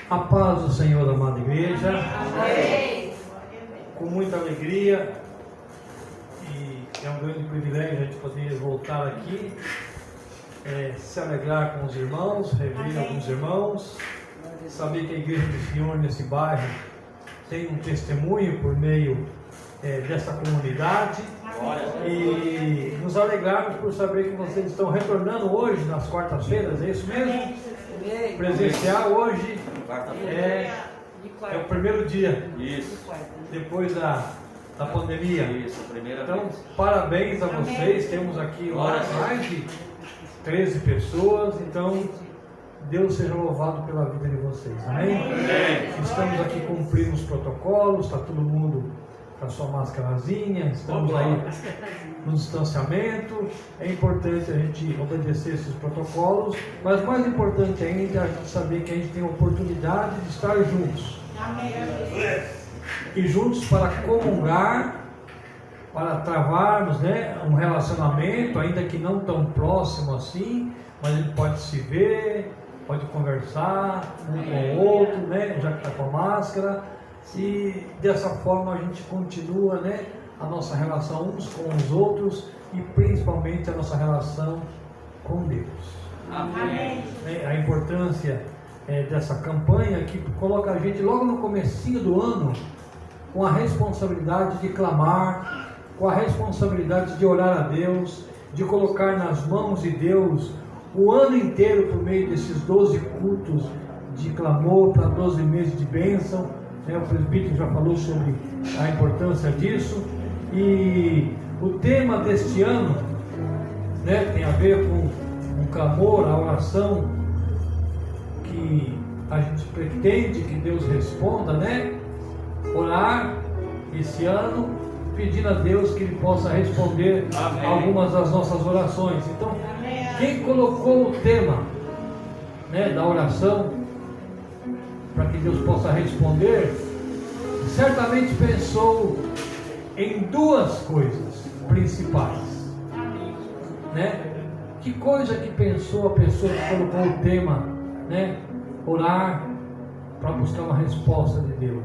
A paz do Senhor, amada igreja. Amém. Com muita alegria, e é um grande privilégio a gente poder voltar aqui, se alegrar com os irmãos, rever alguns irmãos, saber que a Igreja do Senhor nesse bairro tem um testemunho por meio dessa comunidade, e nos alegrarmos por saber que vocês estão retornando hoje nas quartas-feiras, é isso mesmo? Presencial hoje é o primeiro dia. Isso. Depois da pandemia. Isso, primeira Então, vez. parabéns a vocês. Temos aqui mais de 13 pessoas. Então, Deus seja louvado pela vida de vocês. Amém? Estamos aqui cumprindo os protocolos. Está todo mundo com a sua máscarazinha. Estamos aí no distanciamento. É importante a gente obedecer esses protocolos. Mas mais importante ainda é a gente saber que a gente tem a oportunidade de estar juntos. E juntos para comungar, para travarmos, um relacionamento, ainda que não tão próximo assim, mas a gente pode se ver, pode conversar um com o outro, já que está com a máscara, e dessa forma a gente continua, a nossa relação uns com os outros e principalmente a nossa relação com Deus. Amém. A importância dessa campanha que coloca a gente logo no comecinho do ano com a responsabilidade de clamar, com a responsabilidade de orar a Deus, de colocar nas mãos de Deus o ano inteiro por meio desses 12 cultos de clamor para 12 meses de bênção. O presbítero já falou sobre a importância disso, e o tema deste ano tem a ver com o clamor, a oração que a gente pretende que Deus responda, orar esse ano, pedindo a Deus que Ele possa responder algumas das nossas orações. Então, quem colocou o tema da oração para que Deus possa responder, certamente pensou em duas coisas principais. Que coisa que pensou a pessoa que colocou o tema, orar para buscar uma resposta de Deus?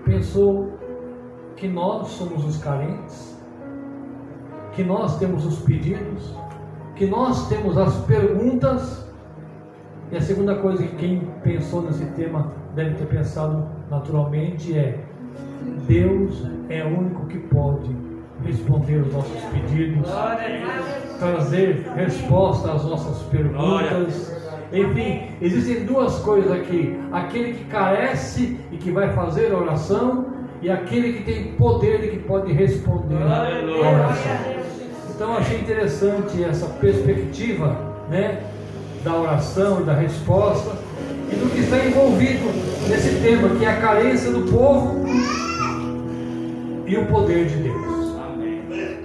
Pensou que nós somos os carentes, que nós temos os pedidos, que nós temos as perguntas. E a segunda coisa que quem pensou nesse tema deve ter pensado naturalmente é: Deus é o único que pode responder os nossos pedidos, trazer resposta às nossas perguntas. Enfim, existem duas coisas aqui: aquele que carece e que vai fazer a oração, e aquele que tem poder e que pode responder a oração. Então achei interessante essa perspectiva, da oração e da resposta, e do que está envolvido nesse tema, que é a carência do povo e o poder de Deus.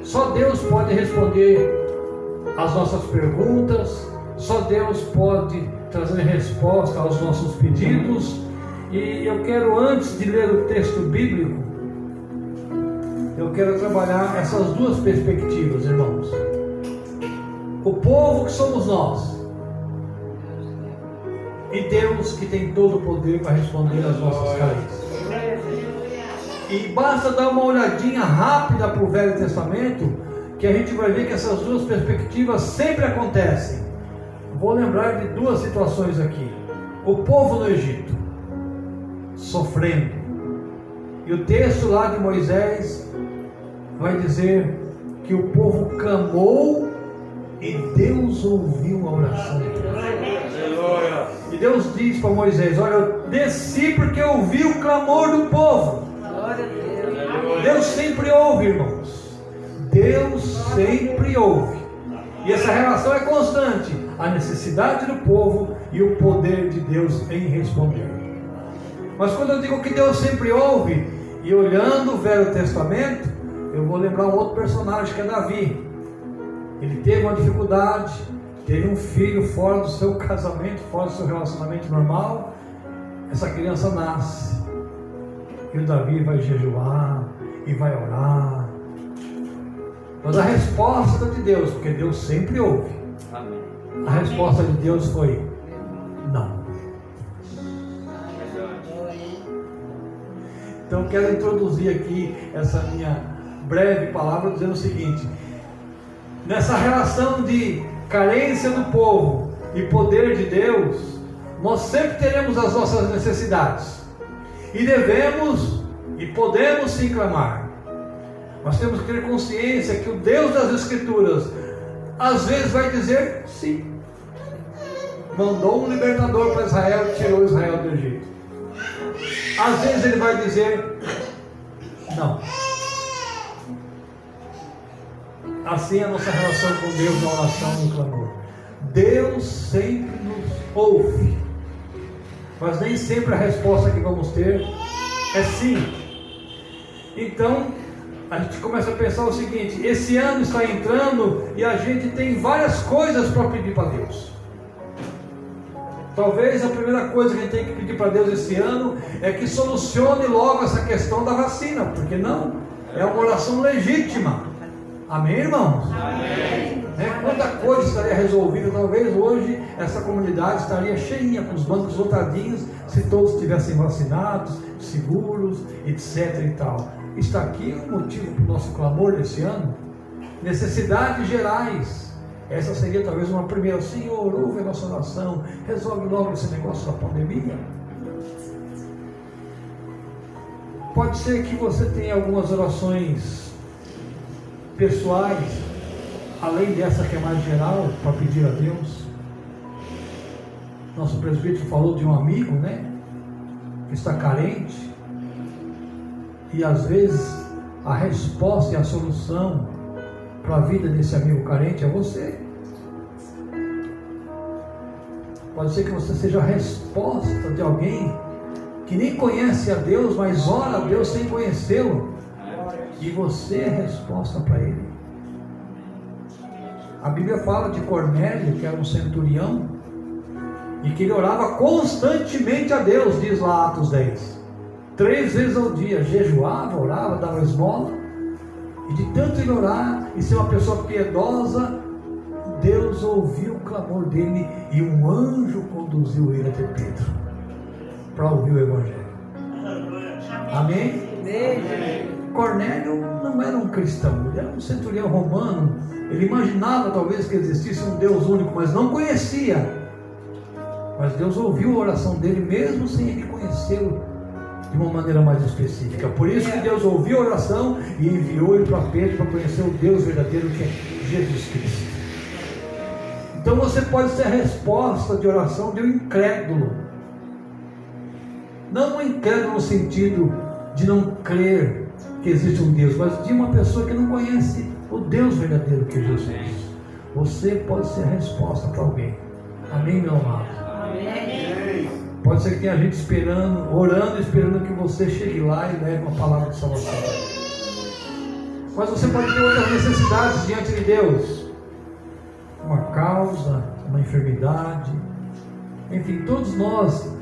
Só Deus pode responder às nossas perguntas, só Deus pode trazer resposta aos nossos pedidos. E eu quero, antes de ler o texto bíblico, eu quero trabalhar essas duas perspectivas, irmãos. O povo que somos nós, e Deus que tem todo o poder para responder às nossas carências. E basta dar uma olhadinha rápida para o Velho Testamento, que a gente vai ver que essas duas perspectivas sempre acontecem. Vou lembrar de duas situações aqui. O povo no Egito, sofrendo, e o texto lá de Moisés vai dizer que o povo clamou e Deus ouviu a oração. E Deus diz para Moisés: olha, eu desci porque eu ouvi o clamor do povo. Deus sempre ouve, irmãos. Deus sempre ouve. E essa relação é constante: a necessidade do povo e o poder de Deus em responder. Mas quando eu digo que Deus sempre ouve, e olhando o Velho Testamento, eu vou lembrar um outro personagem, que é Davi. Ele teve uma dificuldade, teve um filho fora do seu casamento, fora do seu relacionamento normal. Essa criança nasce, e o Davi vai jejuar e vai orar. Mas a resposta de Deus, porque Deus sempre ouve, a resposta de Deus foi: não. Então quero introduzir aqui essa minha breve palavra dizendo o seguinte: nessa relação de carência do povo e poder de Deus, nós sempre teremos as nossas necessidades e devemos e podemos sim clamar. Nós temos que ter consciência que o Deus das Escrituras às vezes vai dizer sim. Mandou um libertador para Israel, tirou Israel do Egito. Às vezes ele vai dizer não. Assim é a nossa relação com Deus na oração e no clamor. Deus sempre nos ouve, mas nem sempre a resposta que vamos ter é sim. Então a gente começa a pensar o seguinte: esse ano está entrando e a gente tem várias coisas para pedir para Deus. Talvez a primeira coisa que a gente tem que pedir para Deus esse ano é que solucione logo essa questão da vacina, porque não, é uma oração legítima. Amém, irmãos? Amém. Quanta coisa estaria resolvida, talvez hoje essa comunidade estaria cheinha, com os bancos lotadinhos, se todos estivessem vacinados, seguros, etc e tal. Está aqui o motivo para o nosso clamor desse ano. Necessidades gerais. Essa seria talvez uma primeira: Senhor, ouve a nossa oração, resolve logo esse negócio da pandemia. Pode ser que você tenha algumas orações pessoais, além dessa que é mais geral, para pedir a Deus. Nosso presbítero falou de um amigo, que está carente, e às vezes a resposta e a solução para a vida desse amigo carente é você. Pode ser que você seja a resposta de alguém que nem conhece a Deus, mas ora a Deus sem conhecê-lo, e você é a resposta para ele. A Bíblia fala de Cornélio, que era um centurião, e que ele orava constantemente a Deus, diz lá Atos 10, 3 vezes ao dia, jejuava, orava, dava esmola, e de tanto ele orar e ser uma pessoa piedosa, Deus ouviu o clamor dele e um anjo conduziu ele até Pedro para ouvir o Evangelho. Amém? Amém. Cornélio não era um cristão, ele era um centurião romano. Ele imaginava talvez que existisse um Deus único, mas não conhecia. Mas Deus ouviu a oração dele mesmo sem ele conhecê-lo de uma maneira mais específica. Por isso que Deus ouviu a oração e enviou ele para Pedro para conhecer o Deus verdadeiro, que é Jesus Cristo. Então você pode ser a resposta de oração de um incrédulo. Não um incrédulo no sentido de não crer que existe um Deus, mas de uma pessoa que não conhece o Deus verdadeiro, que é Jesus. Você pode ser a resposta para alguém. Amém, meu amado? Amém. Pode ser que tenha gente esperando, orando, esperando que você chegue lá e leve uma palavra de salvação. Mas você pode ter outras necessidades diante de Deus. Uma causa, uma enfermidade. Enfim, todos nós,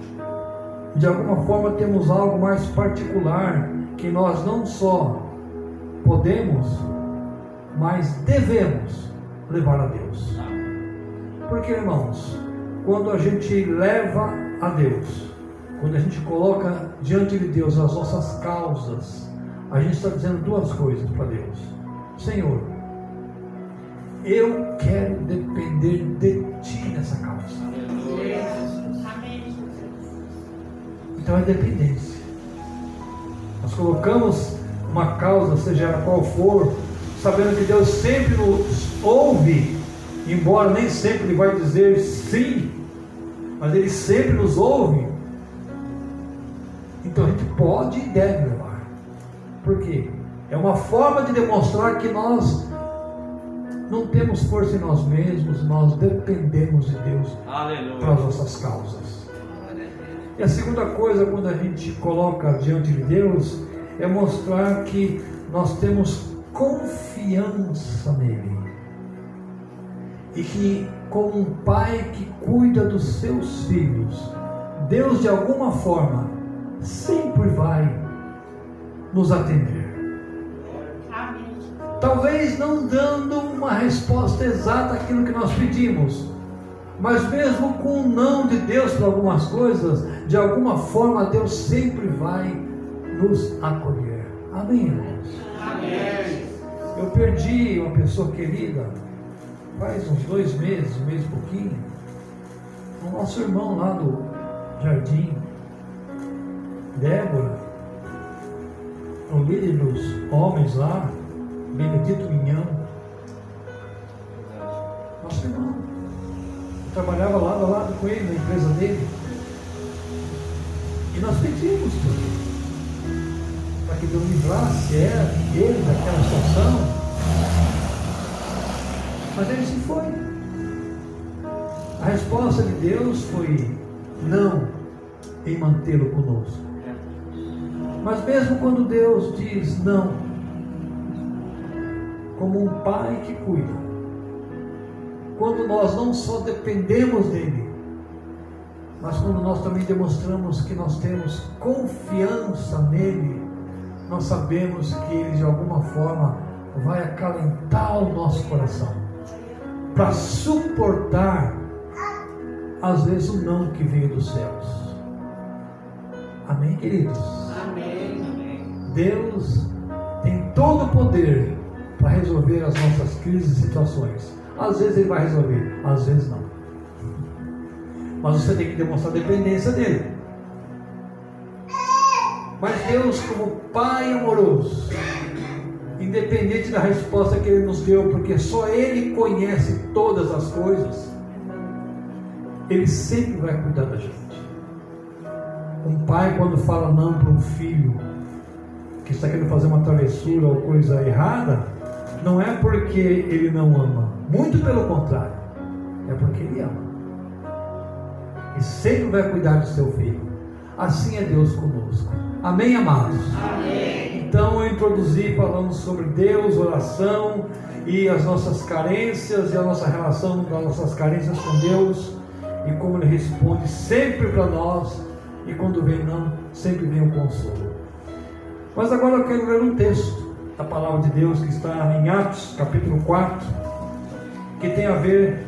de alguma forma, temos algo mais particular que nós não só podemos, mas devemos levar a Deus. Porque, irmãos, quando a gente leva a Deus, quando a gente coloca diante de Deus as nossas causas, a gente está dizendo duas coisas para Deus: Senhor, eu quero depender de Ti nessa causa. Então é dependência. Nós colocamos uma causa, seja ela qual for, sabendo que Deus sempre nos ouve, embora nem sempre Ele vai dizer sim, mas Ele sempre nos ouve. Então a gente pode e deve levar. Por quê? É uma forma de demonstrar que nós não temos força em nós mesmos, nós dependemos de Deus. Aleluia. Para as nossas causas. E a segunda coisa, quando a gente coloca diante de Deus, é mostrar que nós temos confiança nele. E que, como um pai que cuida dos seus filhos, Deus de alguma forma sempre vai nos atender. Amém. Talvez não dando uma resposta exata àquilo que nós pedimos, mas mesmo com o não de Deus para algumas coisas, de alguma forma Deus sempre vai nos acolher. Amém, irmãos? Amém. Eu perdi uma pessoa querida faz uns 2 meses, um mês e pouquinho, o nosso irmão lá do Jardim, Débora, o líder dos homens lá, Benedito Minhão, nosso irmão. Eu trabalhava lado a lado com ele na empresa dele, e nós pedimos para que Deus livrasse ele daquela situação, mas ele se foi. A resposta de Deus foi não em mantê-lo conosco. Mas mesmo quando Deus diz não, como um pai que cuida, quando nós não só dependemos dele, mas quando nós também demonstramos que nós temos confiança nele, nós sabemos que ele de alguma forma vai acalentar o nosso coração para suportar às vezes o não que veio dos céus. Amém, queridos? Amém. Deus tem todo o poder para resolver as nossas crises e situações. Às vezes ele vai resolver, às vezes não. Mas você tem que demonstrar dependência dele. Mas Deus, como Pai amoroso, independente da resposta que Ele nos deu, porque só Ele conhece todas as coisas, Ele sempre vai cuidar da gente. Um pai, quando fala não para um filho que está querendo fazer uma travessura ou coisa errada, não é porque ele não ama, muito pelo contrário, é porque ele ama e sempre vai cuidar do seu filho. Assim é Deus conosco. Amém, amados? Amém. Então eu introduzi falando sobre Deus, oração e as nossas carências e a nossa relação das nossas carências com Deus e como Ele responde sempre para nós, e quando vem não, sempre vem o consolo. Mas agora eu quero ler um texto da palavra de Deus que está em Atos capítulo 4, que tem a ver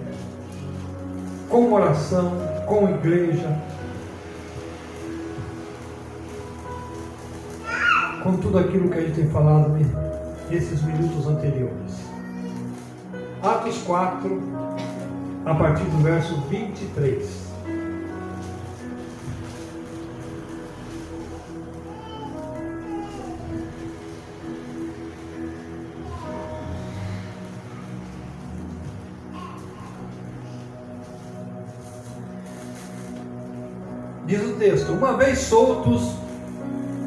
com oração, com igreja, com tudo aquilo que a gente tem falado nesses minutos anteriores. Atos 4, a partir do verso 23. Diz o texto: uma vez soltos,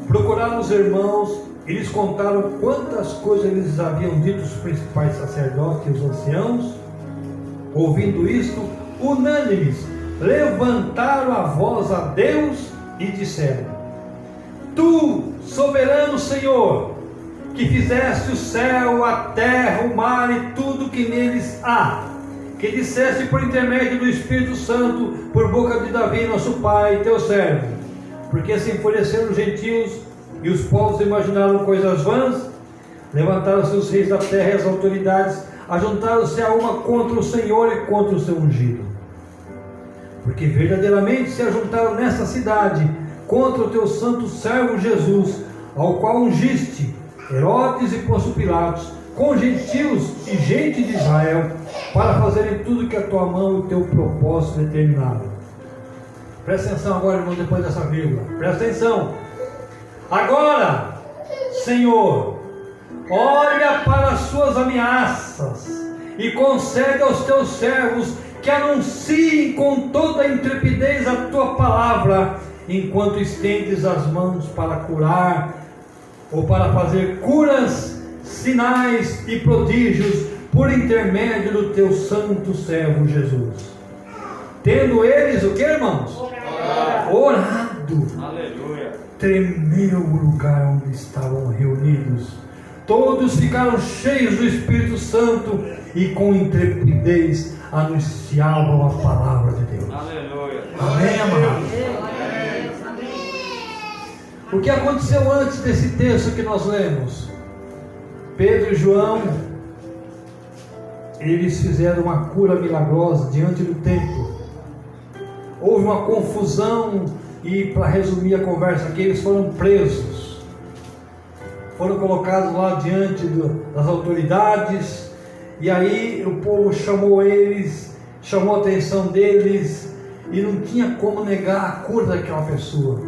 procuraram os irmãos e lhes contaram quantas coisas lhes haviam dito os principais sacerdotes e os anciãos. Ouvindo isto, unânimes, levantaram a voz a Deus e disseram: Tu, soberano Senhor, que fizeste o céu, a terra, o mar e tudo que neles há, que disseste por intermédio do Espírito Santo, por boca de Davi, nosso pai, teu servo, porque se enfureceram os gentios e os povos imaginaram coisas vãs, levantaram-se os reis da terra e as autoridades, ajuntaram-se a uma contra o Senhor e contra o seu ungido. Porque verdadeiramente se ajuntaram nesta cidade contra o teu santo servo Jesus, ao qual ungiste Herodes e Pôncio Pilatos, com gentios e gente de Israel, para fazerem tudo que a tua mão e o teu propósito determinaram. Presta atenção agora, irmão, depois dessa vírgula. Presta atenção. Agora, Senhor, olha para as suas ameaças e concede aos teus servos que anunciem com toda a intrepidez a tua palavra, enquanto estendes as mãos para curar ou para fazer curas, sinais e prodígios por intermédio do teu santo servo Jesus. Tendo eles o que, irmãos? Orado. Aleluia. Tremeu o lugar onde estavam reunidos. Todos ficaram cheios do Espírito Santo e com intrepidez anunciavam a palavra de Deus. Aleluia. Amém, amados? O que aconteceu antes desse texto que nós lemos? Pedro e João, eles fizeram uma cura milagrosa diante do templo. Houve uma confusão e, para resumir a conversa aqui, eles foram presos. foram colocados lá diante das autoridades, e aí o povo chamou eles, chamou a atenção deles, e não tinha como negar a cura daquela pessoa.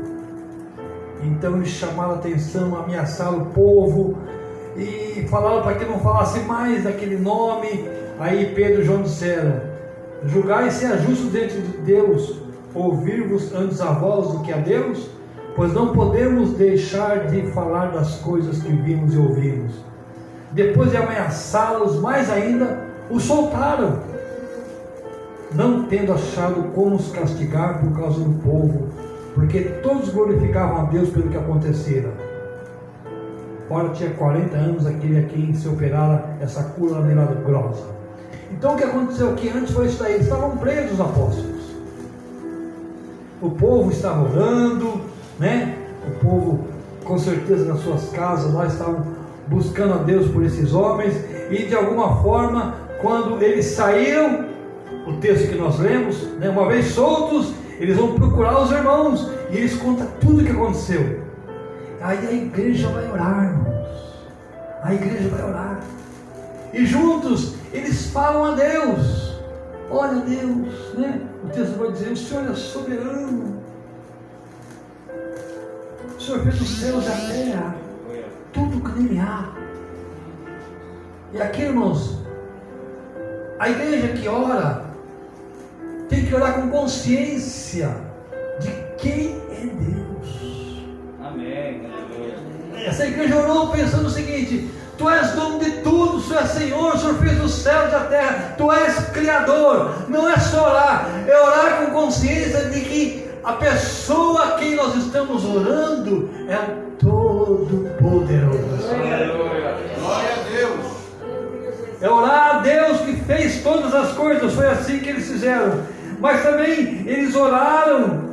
Então eles chamaram a atenção, ameaçaram o povo, e falaram para que não falasse mais daquele nome. Aí Pedro e João disseram: julgai se é justo diante de Deus ouvir-vos antes a vós do que a Deus, pois não podemos deixar de falar das coisas que vimos e ouvimos. Depois de ameaçá-los mais ainda, os soltaram, não tendo achado como os castigar por causa do povo, porque todos glorificavam a Deus pelo que acontecera. Ora, tinha 40 anos aquele a quem se operara essa cura milagrosa. Então o que aconteceu aqui antes foi isso daí: eles estavam presos, os apóstolos. O povo estava orando, né? O povo, com certeza, nas suas casas lá estavam buscando a Deus por esses homens, e de alguma forma, quando eles saíram, o texto que nós lemos, né, uma vez soltos, eles vão procurar os irmãos, e eles contam tudo o que aconteceu. Aí a igreja vai orar, irmãos. A igreja vai orar, e juntos eles falam a Deus. Olha, Deus, né? O texto vai dizer: o Senhor é soberano, o Senhor fez os céus e a terra, tudo que nele há. E aqui, irmãos, a igreja que ora tem que orar com consciência de quem é Deus. Amém. Essa igreja orou pensando o seguinte: Tu és dono de tudo, Tu és Senhor, o Senhor fez os céus e a terra, Tu és Criador. Não é só orar, é orar com consciência de que a pessoa a quem nós estamos orando é o Todo-Poderoso. Glória a Deus. É orar a Deus que fez todas as coisas. Foi assim que eles fizeram. Mas também eles oraram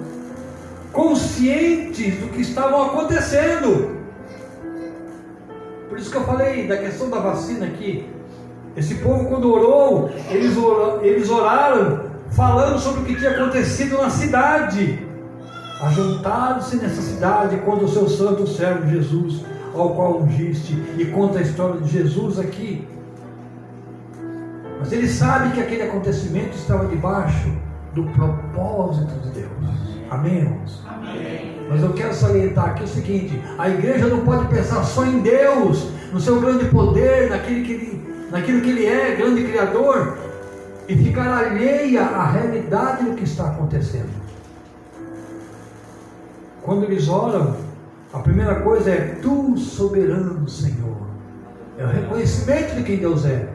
conscientes do que estavam acontecendo. Por isso que eu falei da questão da vacina aqui. Esse povo, quando orou, eles oraram falando sobre o que tinha acontecido na cidade. Ajuntaram-se nessa cidade quando o seu santo servo Jesus, ao qual ungiste, e conta a história de Jesus aqui. Mas ele sabe que aquele acontecimento estava debaixo do propósito de Deus. Amém, irmãos? Amém. Mas eu quero salientar aqui o seguinte: a igreja não pode pensar só em Deus, no seu grande poder, naquilo que Ele é, grande Criador, e ficar alheia à realidade do que está acontecendo. Quando eles oram, a primeira coisa é: Tu, soberano Senhor. É o reconhecimento de quem Deus é.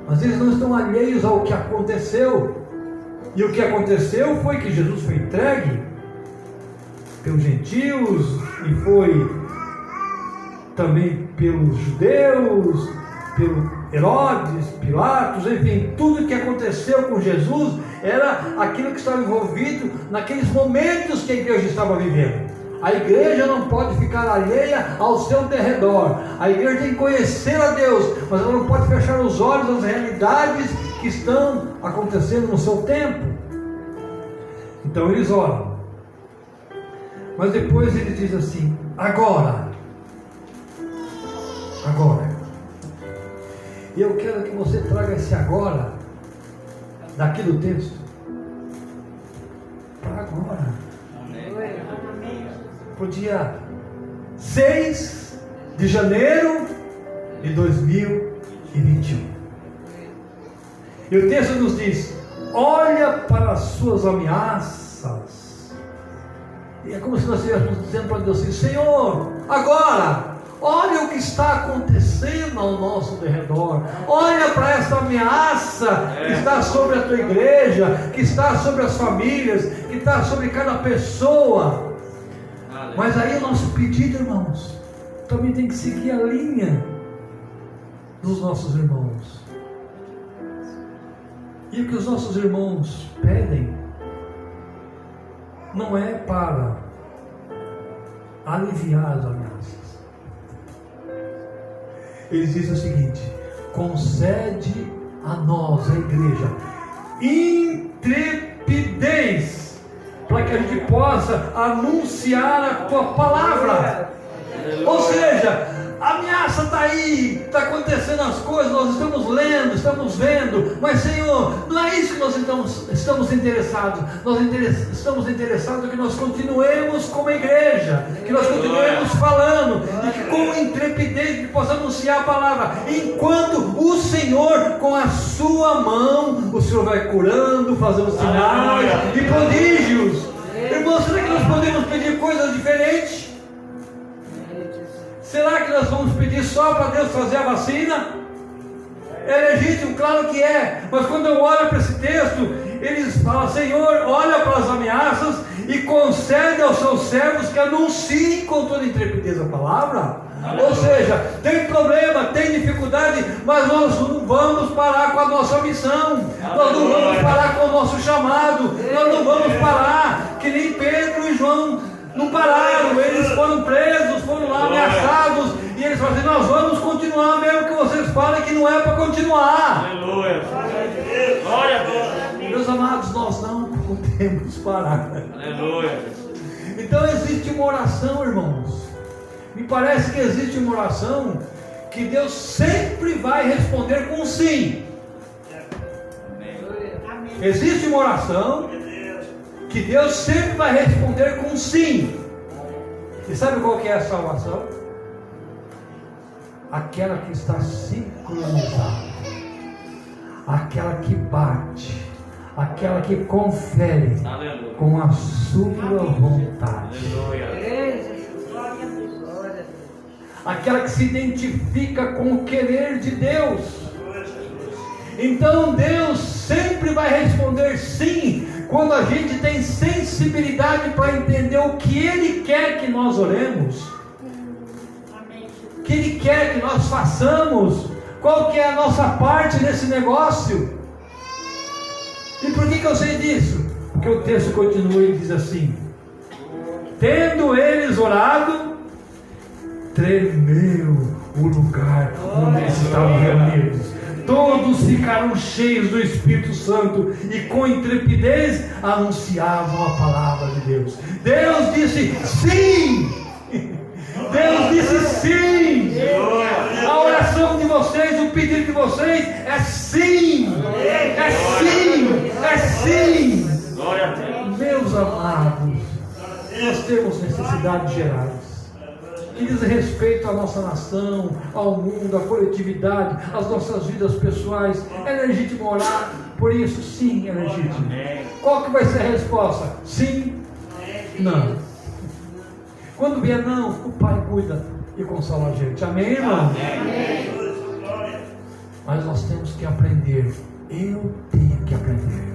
Mas eles não estão alheios ao que aconteceu. E o que aconteceu foi que Jesus foi entregue pelos gentios, e foi também pelos judeus, pelo Herodes, Pilatos, enfim, tudo o que aconteceu com Jesus era aquilo que estava envolvido naqueles momentos que a igreja estava vivendo. A igreja não pode ficar alheia ao seu derredor. A igreja tem que conhecer a Deus, mas ela não pode fechar os olhos às realidades que estão acontecendo no seu tempo. Então eles oram, mas depois ele diz assim: agora. E eu quero que você traga esse agora daqui do texto para agora, para o dia 6 de janeiro de 2021. E o texto nos diz: olha para as suas ameaças. E é como se nós estivéssemos dizendo para Deus assim: Senhor, agora, olha o que está acontecendo ao nosso derredor. Olha para essa ameaça que está sobre a tua igreja, que está sobre as famílias, que está sobre cada pessoa. Mas aí o nosso pedido, irmãos, também tem que seguir a linha dos nossos irmãos. E o que os nossos irmãos pedem não é para aliviar as ameaças. Eles dizem o seguinte: concede a nós, a igreja, intrepidez, para que a gente possa anunciar a tua palavra. Ou seja, A ameaça está aí, está acontecendo as coisas, nós estamos lendo, estamos vendo, mas Senhor, não é isso que nós estamos interessados. Nós estamos interessados que nós continuemos como igreja, que nós continuemos falando, e que com intrepidez que possamos anunciar a palavra, enquanto o Senhor, com a sua mão, o Senhor vai curando, fazendo sinais e prodígios. Irmãos, será que nós podemos pedir coisas diferentes? Será que nós vamos pedir só para Deus fazer a vacina? É legítimo, claro que é. Mas quando eu olho para esse texto, eles falam: Senhor, olha para as ameaças e concede aos seus servos que anunciem com toda intrepidez a palavra. Ou seja, tem problema, tem dificuldade, mas nós não vamos parar com a nossa missão, nós não vamos parar com o nosso chamado, nós não vamos parar, que nem Pedro e João não pararam. Eles foram presos, foram lá ameaçados, e eles falaram assim: nós vamos continuar, mesmo que vocês falem que não é para continuar. Aleluia. Glória a Deus. Meus amados, nós não podemos parar. Aleluia. Então existe uma oração, irmãos. Me parece que existe uma oração que Deus sempre vai responder com sim. Existe uma oração que Deus sempre vai responder com sim. E sabe qual que é essa oração? Aquela que está sincronizada, aquela que bate, aquela que confere com a sua vontade. Aquela que se identifica com o querer de Deus. Então Deus sempre vai responder sim, quando a gente tem sensibilidade para entender o que Ele quer que nós oremos, o que Ele quer que nós façamos, qual que é a nossa parte nesse negócio. E por que eu sei disso? Porque o texto continua e diz assim: tendo eles orado, tremeu o lugar onde eles estavam reunidos. Todos ficaram cheios do Espírito Santo e com intrepidez anunciavam a palavra de Deus. Deus disse sim. Deus disse sim. A oração de vocês, o pedido de vocês é sim. É sim. É sim. Meus amados, nós temos necessidades gerais que diz respeito à nossa nação, ao mundo, à coletividade, às nossas vidas pessoais. É legítimo orar por isso? Sim, é legítimo. Qual que vai ser a resposta? Sim? Não. Quando vier não, o Pai cuida e consola a gente. Amém, irmão? Mas nós temos que aprender. Eu tenho que aprender.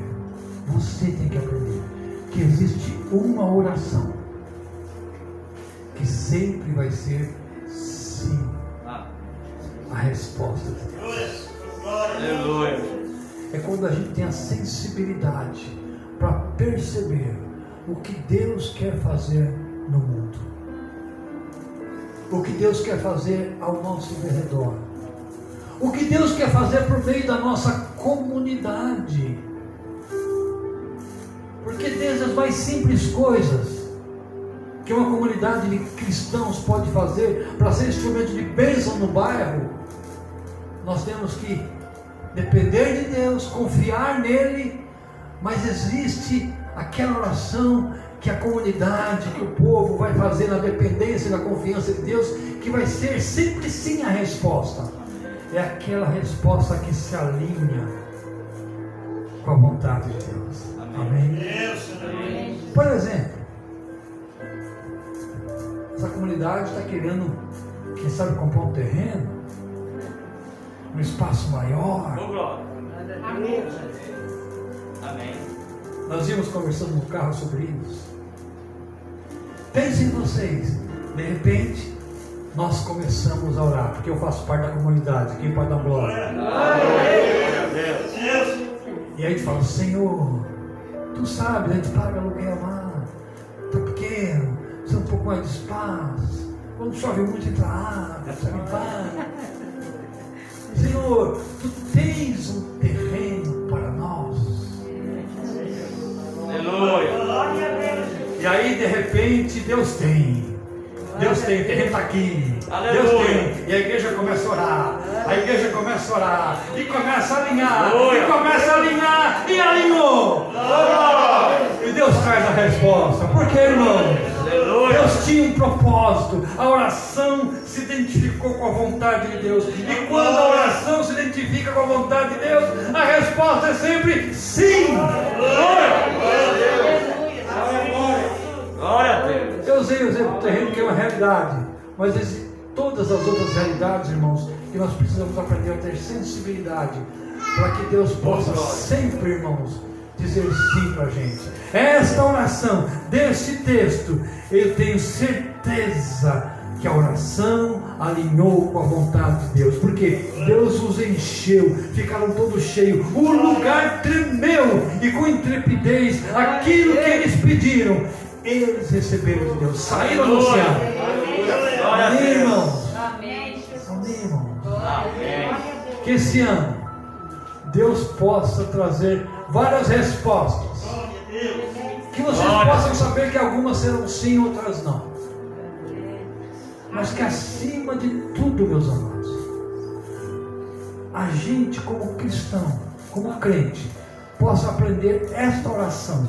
Você tem que aprender que existe uma oração que sempre vai ser sim. A resposta de Deus. Aleluia. É quando a gente tem a sensibilidade para perceber o que Deus quer fazer no mundo, o que Deus quer fazer ao nosso redor, o que Deus quer fazer por meio da nossa comunidade. Porque desde as mais simples coisas que uma comunidade de cristãos pode fazer para ser instrumento de bênção no bairro, nós temos que depender de Deus, confiar nele. Mas existe aquela oração que a comunidade, que o povo vai fazer na dependência e na confiança de Deus, que vai ser sempre sim a resposta. É aquela resposta que se alinha com a vontade de Deus. Amém? Por exemplo, essa comunidade está querendo, quem sabe, comprar um terreno, um espaço maior. Amém. Amém. Nós íamos conversando no carro sobre isso. Pensem vocês, de repente nós começamos a orar, porque eu faço parte da comunidade. Quem pode dar glória? E aí a gente fala: Senhor, tu sabes, a gente paga aluguel lá, está pequeno, precisa um pouco mais de espaço, quando chove muito entra água, precisa limpar. Senhor, tu tens um terreno para nós. Aleluia. E aí de repente Deus tem. Deus tem, o terreno está aqui. Aleluia. Deus tem. E a igreja começa a orar. A igreja começa a orar. E começa a alinhar. Aleluia. E começa a alinhar. E alinhou. E Deus traz a resposta. Por quê, irmão? Aleluia. Deus tinha um propósito. A oração se identificou com a vontade de Deus. E quando a oração se identifica com a vontade de Deus, a resposta é sempre sim. Glória a Deus. Eu usei o exemplo do terreno, que é uma realidade, mas existem todas as outras realidades, irmãos, que nós precisamos aprender a ter sensibilidade para que Deus possa sempre, irmãos, dizer sim para a gente. Esta oração, deste texto, eu tenho certeza que a oração alinhou com a vontade de Deus, porque Deus os encheu, ficaram todos cheios, o lugar tremeu, e com intrepidez, aquilo que eles pediram, eles receberam de Deus, saíram anunciando. Amém, irmãos? Amém, irmãos? Amém. Que esse ano Deus possa trazer várias respostas, que vocês possam saber que algumas serão sim, outras não, mas que acima de tudo, meus amados, a gente como cristão, como crente, possa aprender esta oração,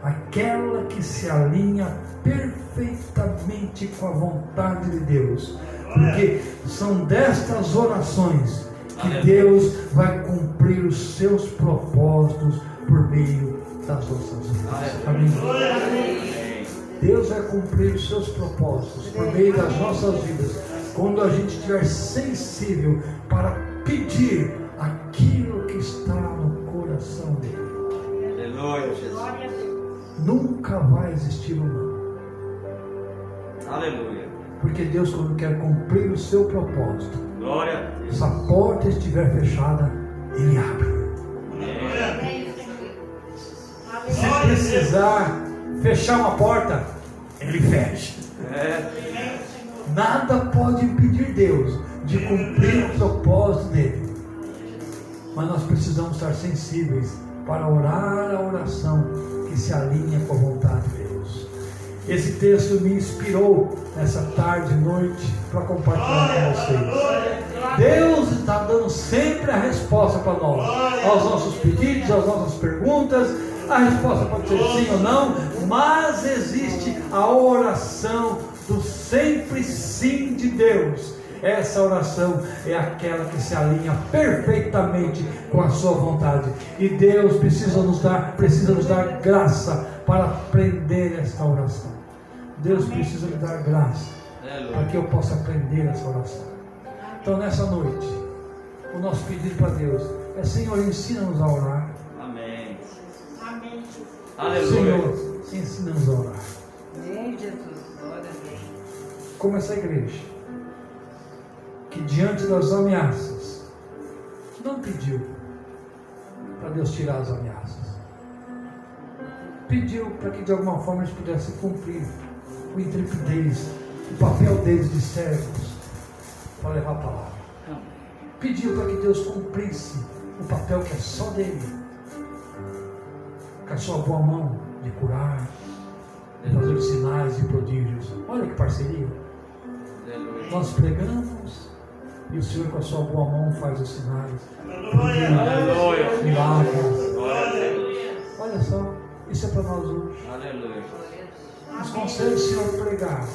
aquela que se alinha perfeitamente com a vontade de Deus, porque são destas orações que Deus vai cumprir os seus propósitos por meio das nossas vidas. Amém? Deus vai cumprir os seus propósitos por meio das nossas vidas, quando a gente estiver sensível para pedir aquilo que está no coração dele. Aleluia, Jesus. Nunca vai existir um não. Aleluia. Porque Deus, quando quer cumprir o seu propósito, Glória a Deus. se a porta estiver fechada, Ele abre. Se precisar fechar uma porta, Ele fecha. Nada pode impedir Deus de cumprir o propósito dele. Mas nós precisamos estar sensíveis para orar a oração que se alinha com a vontade de Deus. Esse texto me inspirou nessa tarde e noite para compartilhar com vocês. Deus está dando sempre a resposta para nós, aos nossos pedidos, às nossas perguntas. A resposta pode ser sim ou não, mas existe a oração do sempre sim de Deus. Essa oração é aquela que se alinha perfeitamente com a sua vontade. E Deus precisa nos dar graça para aprender esta oração. Deus precisa me dar graça para que eu possa aprender essa oração. Então nessa noite, o nosso pedido para Deus é: Senhor, ensina-nos a orar. Amém. Amém. Aleluia. Senhor, ensina-nos a orar. Amém, Jesus. Glória a Deus. Como essa igreja, que diante das ameaças, não pediu para Deus tirar as ameaças, pediu para que de alguma forma eles pudessem cumprir com intrepidez o papel deles de servos para levar a palavra. Pediu para que Deus cumprisse o papel que é só dele, com a sua boa mão de curar, de fazer sinais e prodígios. Olha que parceria. Nós pregamos e o Senhor com a sua boa mão faz os sinais, prodígios, milagres. Olha só, isso é para nós hoje. Aleluia. Nos concede o Senhor pregar,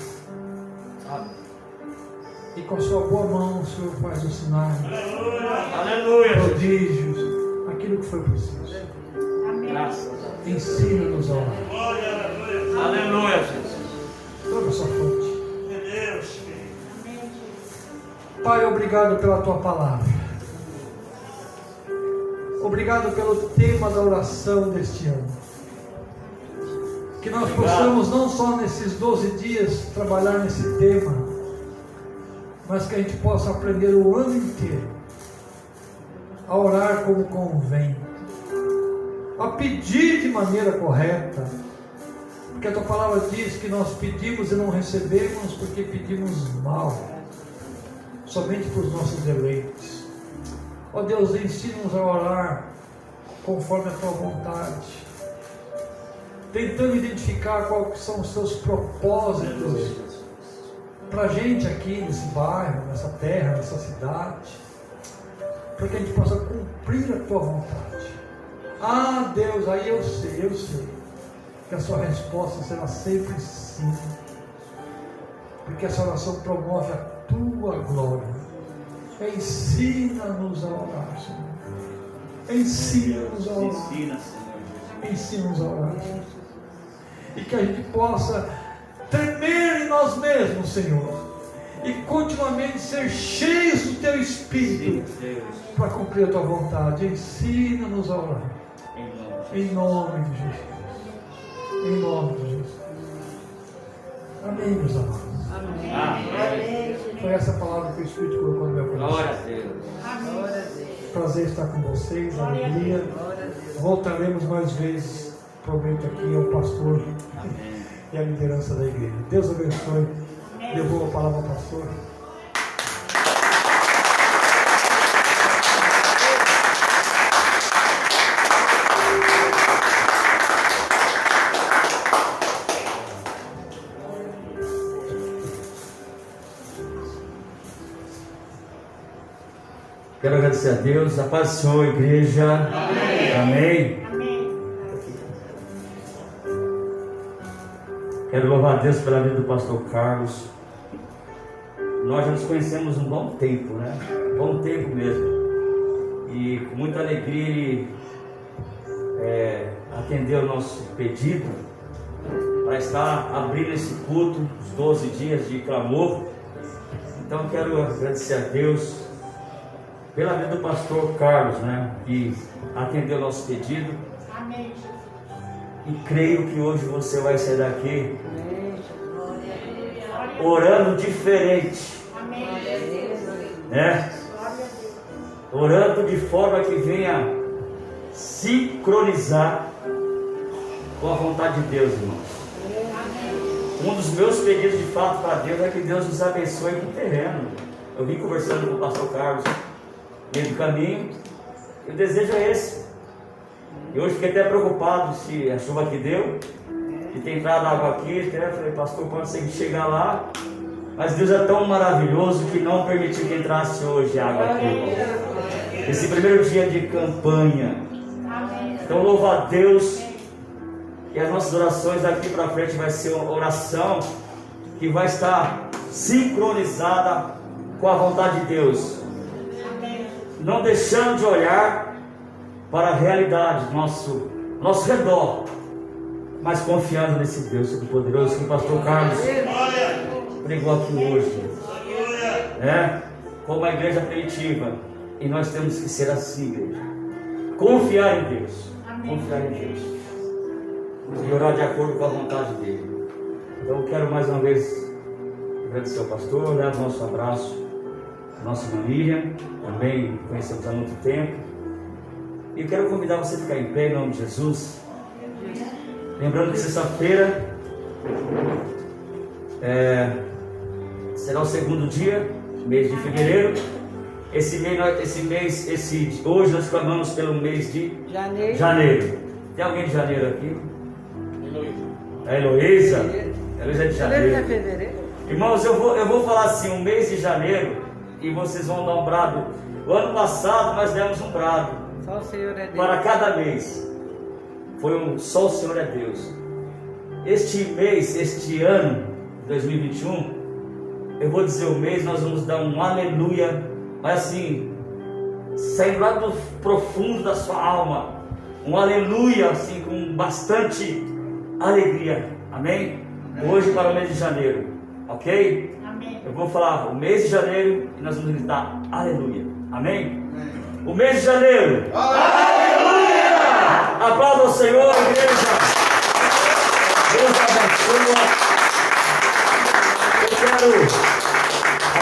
e com a sua boa mão o Senhor faz os sinais, Aleluia. prodígios, aquilo que foi preciso. Graças a Deus. Ensina-nos a orar. Aleluia, Jesus. Toda a sua fonte. Pai, obrigado pela tua palavra. Obrigado pelo tema da oração deste ano. Que nós possamos não só nesses 12 dias trabalhar nesse tema, mas que a gente possa aprender o ano inteiro a orar como convém, a pedir de maneira correta, porque a tua palavra diz que nós pedimos e não recebemos porque pedimos mal, somente para os nossos deleites. Ó Deus, ensina-nos a orar conforme a tua vontade. tentando identificar quais são os seus propósitos para a gente aqui nesse bairro, nessa terra, nessa cidade, para que a gente possa cumprir a tua vontade. Ah, Deus, aí eu sei que a sua resposta será sempre sim, porque essa oração promove a tua glória. Ensina-nos a orar, Senhor. Ensina-nos a orar. Ensina-nos a orar. E que a gente possa tremer em nós mesmos, Senhor, e continuamente ser cheios do teu Espírito para cumprir a tua vontade. Ensina-nos a orar. Em nome de Jesus. Em nome de Jesus. Amém, meus amados. Amém. Foi essa palavra que o Espírito colocou no meu coração. Glória a Deus. Prazer estar com vocês, alegria. Voltaremos mais vezes, prometo aqui ao pastor e à liderança da igreja. Deus abençoe. Devolvo a palavra ao pastor. Quero agradecer a Deus, a paz do Senhor, igreja. Amém. Quero louvar a Deus pela vida do pastor Carlos. Nós já nos conhecemos um bom tempo, né? Bom tempo mesmo. E com muita alegria ele atendeu o nosso pedido para estar abrindo esse culto, os 12 dias de clamor. Então quero agradecer a Deus pela vida do pastor Carlos, né, que atendeu o nosso pedido. Amém. E creio que hoje você vai sair daqui orando diferente, né? Orando de forma que venha sincronizar com a vontade de Deus, irmãos. Um dos meus pedidos de fato para Deus é que Deus nos abençoe com o terreno. Eu vim conversando com o pastor Carlos meio do caminho, e o desejo é esse. E hoje fiquei até preocupado se a chuva que deu, e tem entrado água aqui, até falei, pastor, quando você chegar lá, mas Deus é tão maravilhoso que não permitiu que entrasse hoje água aqui, irmão. Esse primeiro dia de campanha. Então louva a Deus, e as nossas orações daqui para frente vai ser uma oração que vai estar sincronizada com a vontade de Deus, não deixando de olhar para a realidade do nosso redor, mas confiando nesse Deus Todo-Poderoso que o pastor Carlos pregou aqui hoje, né? Como a igreja primitiva. E nós temos que ser assim, igreja. Confiar em Deus. Confiar em Deus. E orar de acordo com a vontade dele. Então eu quero mais uma vez agradecer ao pastor, dar o nosso abraço, a nossa irmã Miriam, também conhecemos há muito tempo. E eu quero convidar você a ficar em pé em nome de Jesus. Lembrando que sexta-feira será o segundo dia, mês de fevereiro. Hoje nós clamamos pelo mês de janeiro. Tem alguém de janeiro aqui? A Heloísa. Heloísa é de janeiro. Irmãos, eu vou falar assim, um mês de janeiro, e vocês vão dar um brado. O ano passado nós demos um brado. Só o Senhor é Deus. Para cada mês. Foi só o Senhor é Deus. Este mês, este ano, 2021, eu vou dizer o mês, nós vamos dar um aleluia, mas assim, saindo lá do profundo da sua alma, um aleluia, assim, com bastante alegria, amém? Hoje para o mês de janeiro, ok? Amém. Eu vou falar o mês de janeiro e nós vamos gritar aleluia, amém? O mês de janeiro, aleluia! Aplauda o Senhor, igreja. Deus abençoe. Eu quero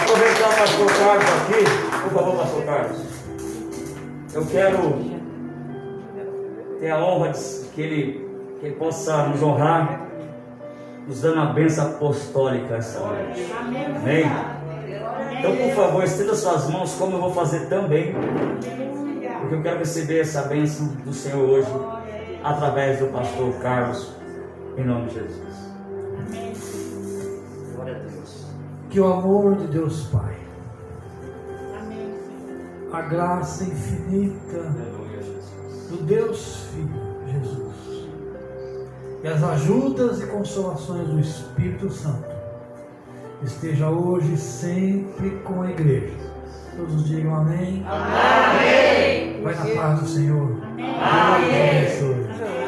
aproveitar o pastor Carlos aqui. Por favor, pastor Carlos. Eu quero ter a honra de que ele possa nos honrar, nos dando a bênção apostólica essa noite. Amém? Então, por favor, estenda suas mãos, como eu vou fazer também, porque eu quero receber essa bênção do Senhor hoje, através do pastor Carlos, Em nome de Jesus. Glória a Deus. Que o amor de Deus Pai, Amém. a graça infinita Aleluia, Jesus. do Deus Filho, Jesus, e as ajudas e consolações do Espírito Santo esteja hoje e sempre com a igreja. Todos digam amém. Amém. Vai na paz do Senhor. Amém. Deus abençoe.